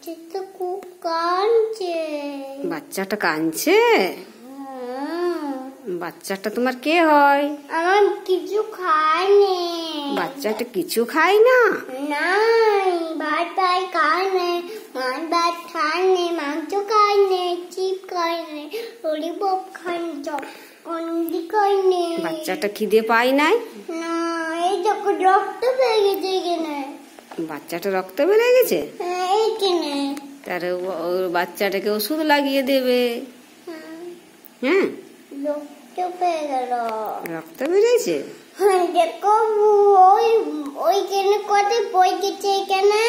বাচ্চাটা খুব কাঁদছে। বাচ্চাটা কাঁদছে? বাচ্চাটা তোমার কে হয়? আমার কিছু খায়নি। বাচ্চাটা কিছু খায় না? নাই, ভাত খায় না, ভাত খায় না, মাংস খায় না, চিপ খায় না, ললিপপ খায় না, চকন্ডি খায় না। বাচ্চাটা খিদে পায় নাই? না, এই যখন রক্ত পেয়ে গেছে এখানে। বাচ্চাটা রক্ত বেড়ে গেছে? হ্যাঁ, এইখানে। তার বাচ্চাটাকে ওষুধ লাগিয়ে দেবে। হ্যাঁ, রক্ত পেয়ে গেল। রক্ত বেড়েছে? হ্যাঁ, দেখো ওইখানে কোথায় পড়ে গেছে এখানে?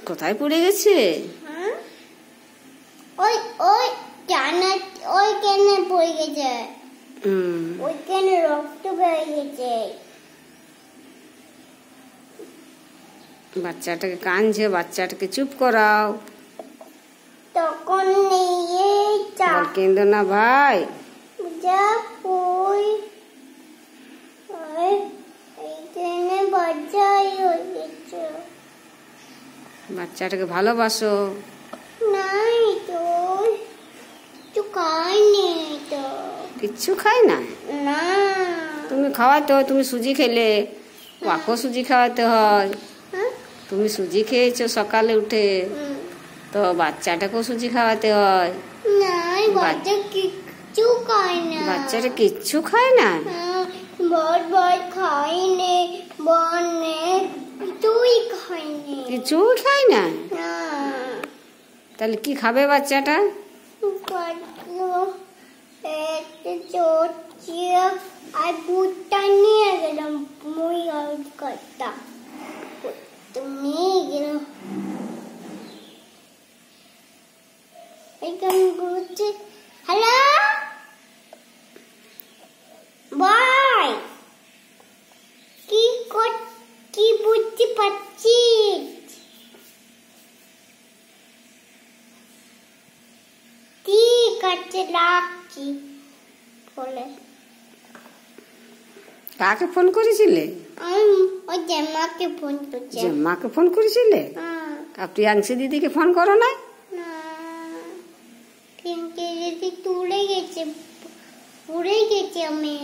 কোথায় পড়ে গেছে? হ্যাঁ, ওই ওই জানা ওইখানে পড়ে গেছে। ওইখানে রক্ত বেরিয়ে গেছে। বাচ্চাটাকে কাঁদছে, বাচ্চাটাকে চুপ করাও। তখন কেঁদো না ভাই। বাচ্চাটাকে ভালোবাসো। নাই তো, কিছু খায়নি তো। কিচ্ছু খায় না? না। তুমি খাওয়াতে হয়, তুমি সুজি খেলে, ওকে সুজি খাওয়াতে হয়। তুমি সুজি খেয়েছো সকালে উঠে, তো বাচ্চাটাকেও সুজি খাওয়াতে হয়। নাই, বাচ্চা কিচ্ছু খায় না। বাচ্চাটা কিচ্ছু খায় না? ভাত খায়নি, বনে কিছুই খায়নি। কিছুই খায় না? তাহলে কি খাবে বাচ্চাটা? আর ভুট্টা নিয়ে গেলাম, মই করতাম নিয়ে গেলাম। হ্যালো ভাই, কি বুঝতে পারছিস? ঠিক আছে, রাখছি বলে। কাকে ফোন করেছিলে? ওই জেম্মাকে ফোন করছে। জেম্মাকে ফোন করেছিলে? প্রিয়াংশী দিদিকে ফোন করো না? তুলে গেছে, পুড়ে গেছে। আমি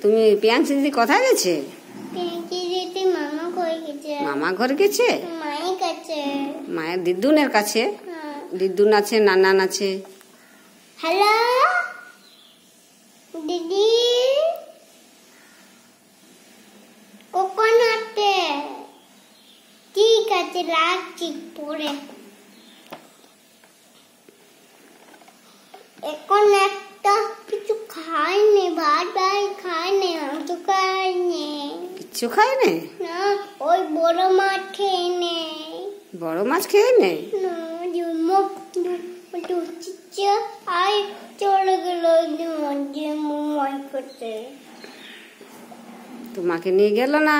তুমি প্রিয়াংশী দিদি কোথায় গেছে? প্রিয়াংশী দিদি মামা ঘরে গেছে। মামা ঘরে গেছে? মায়ের কাছে। মায়ের দিদুনের কাছে? দিদুন আছে, নানান আছে। হ্যালো দিদি, কখন আসতে? ঠিক আছে, রাখছি পরে। এখন একটা কিছু খায়নি, ভাত খায়নি, মাংস খায়নি, কিচ্ছু খায় না? না, ওই বড় মাছ খেয়ে নে। বড় মাছ খেয়ে নে? আর চলে গেল করতে। তোমাকে নিয়ে গেল না?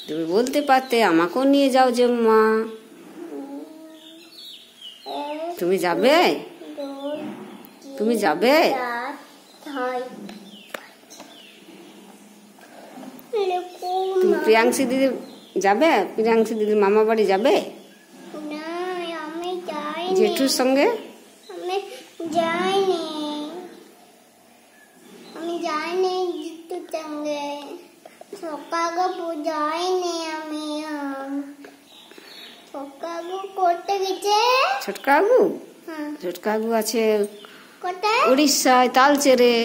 তুমি বলতে পারতে আমাকেও নিয়ে যাও জম্মা। তুমি যাবে? তুমি যাবে? তুমি প্রিয়াংশী দিদি যাবে? প্রিয়াংশী দিদির মামা বাড়ি যাবে? জেঠুর সঙ্গে? আমি যাইনি জেঠুর সঙ্গে। সকালে যাইনি আমি। সকালে করতে গেছে ছোটকাগু? ছোটকাগু আছে কোথায়? উড়িষ্যায়, তালচেরে।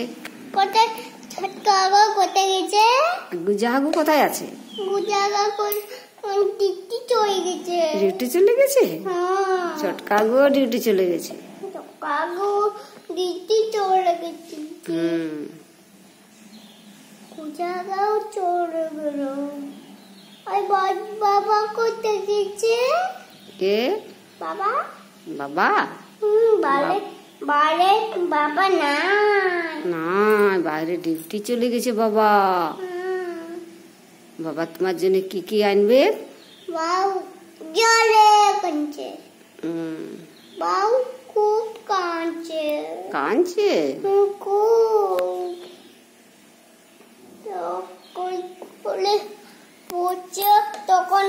কোথায় ছোটকাগু কোথায় গেছে? গুজাগু কোথায় আছে? গুজাগু ডিউটি চলে গেছে। ডিউটি চলে গেছে? ছোটকাগু ডিউটি চলে গেছে। ছোটকাগু ডিউটি চলে গেছে। গুজাগু চলে গেল। আর বাবা কোথায় গেছে? কে? বাবা। বাবা? বাবা না, বাইরে ডিউটি চলে গেছে বাবা। বাবা তোমার জন্য কি কি আনবে? বাউ জলে কাঁদছে। বাউ খুব কাঁদছে। কাঁদছে? খুব। তখন পড়ছে তখন